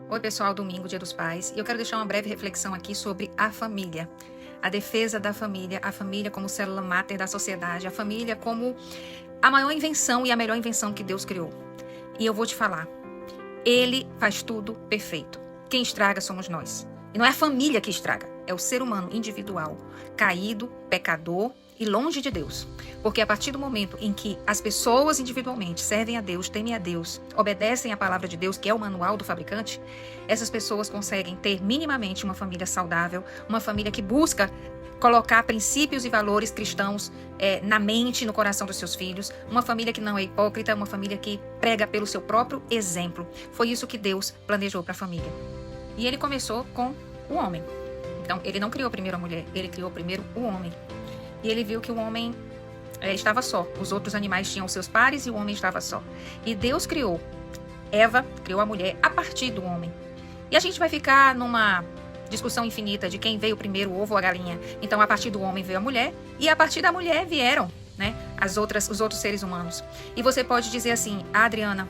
Oi pessoal, domingo, Dia dos Pais, e eu quero deixar uma breve reflexão aqui sobre a família, a defesa da família, a família como célula máter da sociedade, a família como a maior invenção e a melhor invenção que Deus criou. E eu vou te falar, Ele faz tudo perfeito. Quem estraga somos nós. E não é a família que estraga, é o ser humano individual, caído, pecador e longe de Deus. Porque a partir do momento em que as pessoas individualmente servem a Deus, temem a Deus, obedecem à palavra de Deus, que é o manual do fabricante, essas pessoas conseguem ter minimamente uma família saudável, uma família que busca colocar princípios e valores cristãos na mente e no coração dos seus filhos, uma família que não é hipócrita, uma família que prega pelo seu próprio exemplo. Foi isso que Deus planejou para a família. E ele começou com o homem. Então, ele não criou primeiro a mulher, ele criou primeiro o homem. E ele viu que o homem estava só. Os outros animais tinham seus pares e o homem estava só. E Deus criou Eva, criou a mulher a partir do homem. E a gente vai ficar numa discussão infinita de quem veio primeiro, o ovo ou a galinha. Então, a partir do homem veio a mulher e a partir da mulher vieram, os outros seres humanos. E você pode dizer assim, Adriana,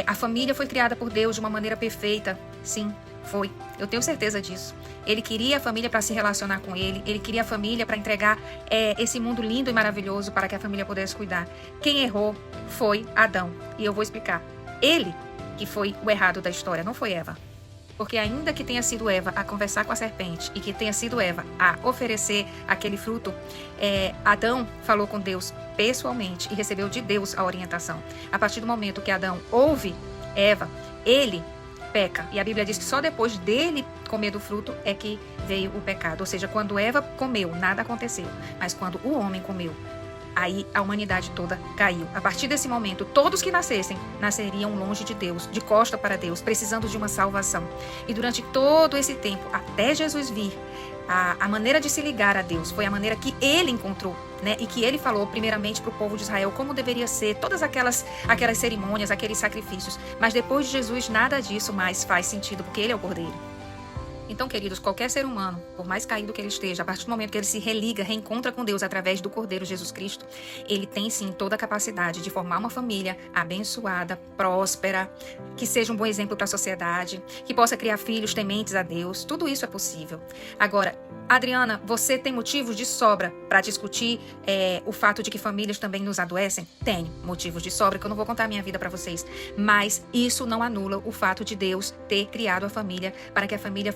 a família foi criada por Deus de uma maneira perfeita. Sim, foi. Eu tenho certeza disso. Ele queria a família para se relacionar com ele. Ele queria a família para entregar esse mundo lindo e maravilhoso para que a família pudesse cuidar. Quem errou foi Adão. E eu vou explicar. Ele que foi o errado da história, não foi Eva. Porque ainda que tenha sido Eva a conversar com a serpente e que tenha sido Eva a oferecer aquele fruto, Adão falou com Deus pessoalmente e recebeu de Deus a orientação. A partir do momento que Adão ouve Eva, ele peca. E a Bíblia diz que só depois dele comer do fruto é que veio o pecado. Ou seja, quando Eva comeu, nada aconteceu. Mas quando o homem comeu, aí a humanidade toda caiu. A partir desse momento, todos que nasceriam longe de Deus, de costa para Deus, precisando de uma salvação. E durante todo esse tempo, até Jesus vir, a maneira de se ligar a Deus foi a maneira que ele encontrou, e que ele falou primeiramente para o povo de Israel como deveria ser, todas aquelas cerimônias, aqueles sacrifícios. Mas depois de Jesus, nada disso mais faz sentido, porque ele é o Cordeiro. Então, queridos, qualquer ser humano, por mais caído que ele esteja, a partir do momento que ele se religa, reencontra com Deus através do Cordeiro Jesus Cristo, ele tem sim toda a capacidade de formar uma família abençoada, próspera, que seja um bom exemplo para a sociedade, que possa criar filhos tementes a Deus. Tudo isso é possível. Agora, Adriana, você tem motivos de sobra para discutir o fato de que famílias também nos adoecem? Tenho motivos de sobra, que eu não vou contar a minha vida para vocês. Mas isso não anula o fato de Deus ter criado a família para que a família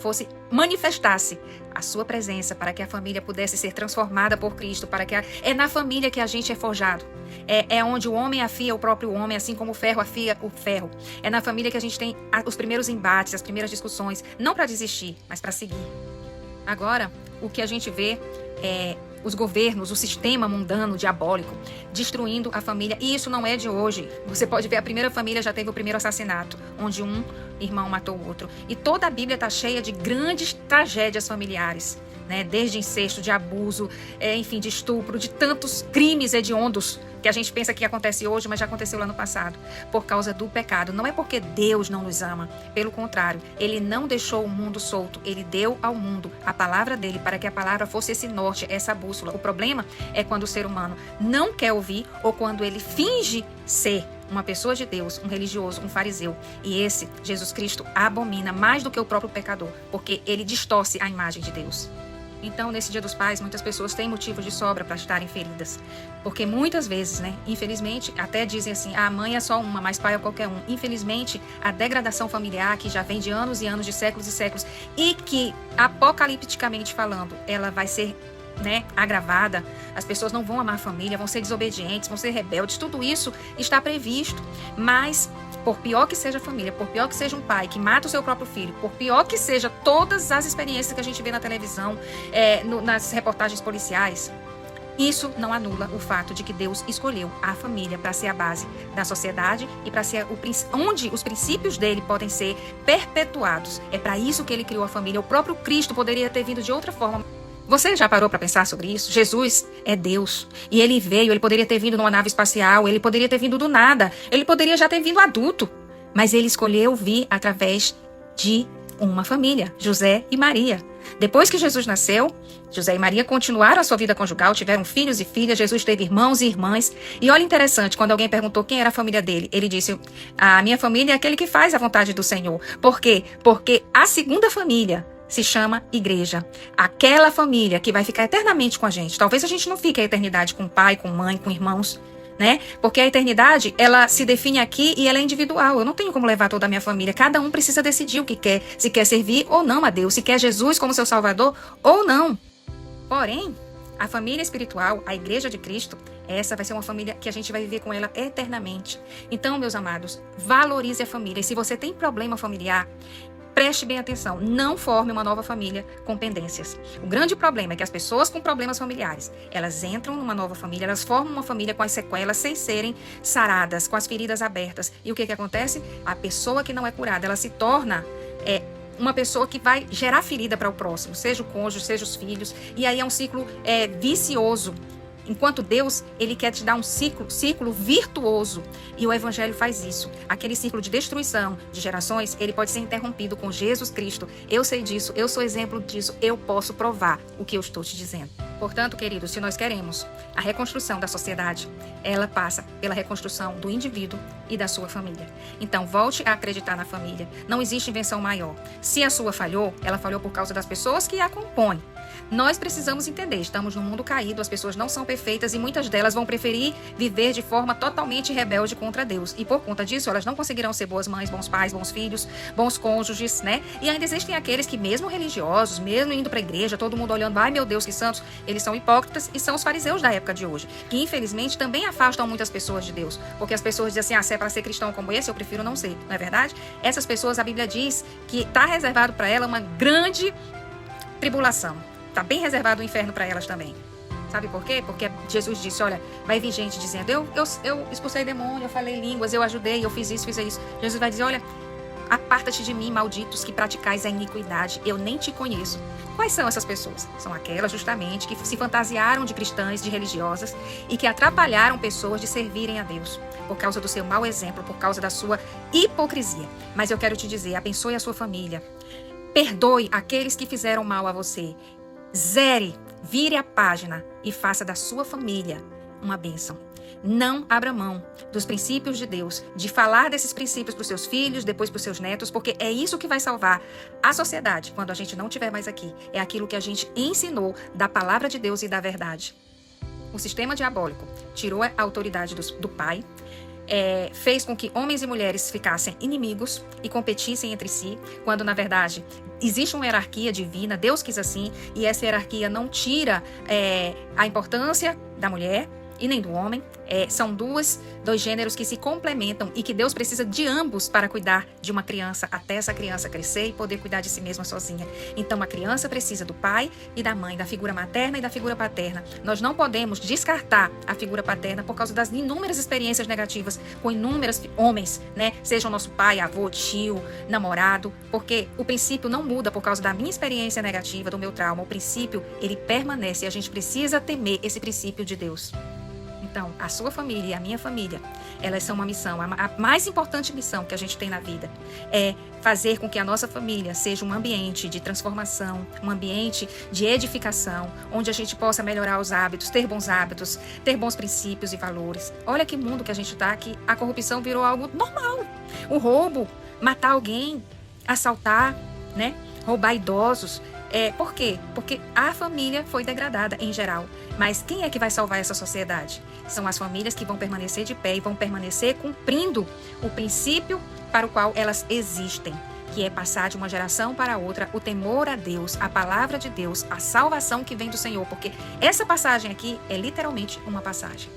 manifestasse a sua presença, para que a família pudesse ser transformada por Cristo, para que é na família que a gente é forjado. É onde o homem afia o próprio homem, assim como o ferro afia o ferro. É na família que a gente tem os primeiros embates, as primeiras discussões, não para desistir, mas para seguir. Agora, o que a gente vê é os governos, o sistema mundano, diabólico, destruindo a família. E isso não é de hoje. Você pode ver, a primeira família já teve o primeiro assassinato, onde um irmão matou o outro. E toda a Bíblia está cheia de grandes tragédias familiares, desde incesto, de abuso, enfim, de estupro, de tantos crimes hediondos que a gente pensa que acontece hoje, mas já aconteceu lá no passado, por causa do pecado. Não é porque Deus não nos ama, pelo contrário, Ele não deixou o mundo solto, Ele deu ao mundo a palavra dele, para que a palavra fosse esse norte, essa bússola. O problema é quando o ser humano não quer ouvir, ou quando ele finge ser uma pessoa de Deus, um religioso, um fariseu. E esse, Jesus Cristo, abomina mais do que o próprio pecador, porque ele distorce a imagem de Deus. Então, nesse Dia dos Pais, muitas pessoas têm motivos de sobra para estarem feridas. Porque muitas vezes, infelizmente, até dizem assim, a mãe é só uma, mas pai é qualquer um. Infelizmente, a degradação familiar, que já vem de anos e anos, de séculos e séculos, e que, apocalipticamente falando, ela vai ser agravada, as pessoas não vão amar a família, vão ser desobedientes, vão ser rebeldes, tudo isso está previsto. Mas, por pior que seja a família, por pior que seja um pai que mata o seu próprio filho, por pior que seja todas as experiências que a gente vê na televisão, nas reportagens policiais, isso não anula o fato de que Deus escolheu a família para ser a base da sociedade e para ser onde os princípios dele podem ser perpetuados. É para isso que ele criou a família. O próprio Cristo poderia ter vindo de outra forma. Você já parou para pensar sobre isso? Jesus é Deus. E ele veio, ele poderia ter vindo numa nave espacial, ele poderia ter vindo do nada, ele poderia já ter vindo adulto. Mas ele escolheu vir através de uma família, José e Maria. Depois que Jesus nasceu, José e Maria continuaram a sua vida conjugal, tiveram filhos e filhas, Jesus teve irmãos e irmãs. E olha interessante, quando alguém perguntou quem era a família dele, ele disse, a minha família é aquele que faz a vontade do Senhor. Por quê? Porque a segunda família se chama igreja. Aquela família que vai ficar eternamente com a gente. Talvez a gente não fique a eternidade com pai, com mãe, com irmãos, né? Porque a eternidade, ela se define aqui e ela é individual. Eu não tenho como levar toda a minha família. Cada um precisa decidir o que quer, se quer servir ou não a Deus, se quer Jesus como seu Salvador ou não. Porém, a família espiritual, a igreja de Cristo, essa vai ser uma família que a gente vai viver com ela eternamente. Então, meus amados, valorize a família. E se você tem problema familiar, preste bem atenção, não forme uma nova família com pendências. O grande problema é que as pessoas com problemas familiares, elas entram numa nova família, elas formam uma família com as sequelas sem serem saradas, com as feridas abertas. E o que acontece? A pessoa que não é curada, ela se torna uma pessoa que vai gerar ferida para o próximo, seja o cônjuge, seja os filhos. E aí é um ciclo vicioso. Enquanto Deus, ele quer te dar um ciclo virtuoso. E o Evangelho faz isso. Aquele ciclo de destruição de gerações, ele pode ser interrompido com Jesus Cristo. Eu sei disso, eu sou exemplo disso, eu posso provar o que eu estou te dizendo. Portanto, queridos, se nós queremos a reconstrução da sociedade, ela passa pela reconstrução do indivíduo e da sua família. Então, volte a acreditar na família. Não existe invenção maior. Se a sua falhou, ela falhou por causa das pessoas que a compõem. Nós precisamos entender, estamos num mundo caído, as pessoas não são perfeitas e muitas delas vão preferir viver de forma totalmente rebelde contra Deus. E por conta disso, elas não conseguirão ser boas mães, bons pais, bons filhos, bons cônjuges, né? E ainda existem aqueles que, mesmo religiosos, mesmo indo para a igreja, todo mundo olhando, ai meu Deus, que santos, eles são hipócritas e são os fariseus da época de hoje, que infelizmente também afastam muitas pessoas de Deus. Porque as pessoas dizem assim, se é para ser cristão como esse, eu prefiro não ser, não é verdade? Essas pessoas, a Bíblia diz que está reservado para ela uma grande tribulação. Está bem reservado o inferno para elas também. Sabe por quê? Porque Jesus disse, olha, vai vir gente dizendo, eu expulsei demônio, eu falei línguas, eu ajudei, eu fiz isso. Jesus vai dizer, olha, aparta-te de mim, malditos, que praticais a iniquidade, eu nem te conheço. Quais são essas pessoas? São aquelas justamente que se fantasiaram de cristãs, de religiosas e que atrapalharam pessoas de servirem a Deus por causa do seu mau exemplo, por causa da sua hipocrisia. Mas eu quero te dizer, abençoe a sua família, perdoe aqueles que fizeram mal a você. Zere, vire a página e faça da sua família uma bênção. Não abra mão dos princípios de Deus, de falar desses princípios para os seus filhos, depois para os seus netos, porque é isso que vai salvar a sociedade quando a gente não estiver mais aqui. É aquilo que a gente ensinou da palavra de Deus e da verdade. O sistema diabólico tirou a autoridade do pai, fez com que homens e mulheres ficassem inimigos e competissem entre si, quando na verdade existe uma hierarquia divina, Deus quis assim, e essa hierarquia não tira a importância da mulher e nem do homem. São dois gêneros que se complementam e que Deus precisa de ambos para cuidar de uma criança, até essa criança crescer e poder cuidar de si mesma sozinha. Então a criança precisa do pai e da mãe, da figura materna e da figura paterna. Nós não podemos descartar a figura paterna por causa das inúmeras experiências negativas com inúmeros homens, né? Seja o nosso pai, avô, tio, namorado, porque o princípio não muda por causa da minha experiência negativa, do meu trauma. O princípio, ele permanece e a gente precisa temer esse princípio de Deus. Então, a sua família e a minha família, elas são uma missão. A mais importante missão que a gente tem na vida é fazer com que a nossa família seja um ambiente de transformação, um ambiente de edificação, onde a gente possa melhorar os hábitos, ter bons princípios e valores. Olha que mundo que a gente está, que a corrupção virou algo normal. O roubo, matar alguém, assaltar, né? Roubar idosos. Por quê? Porque a família foi degradada em geral. Mas quem é que vai salvar essa sociedade? São as famílias que vão permanecer de pé e vão permanecer cumprindo o princípio para o qual elas existem, que é passar de uma geração para outra o temor a Deus, a palavra de Deus, a salvação que vem do Senhor. Porque essa passagem aqui é literalmente uma passagem.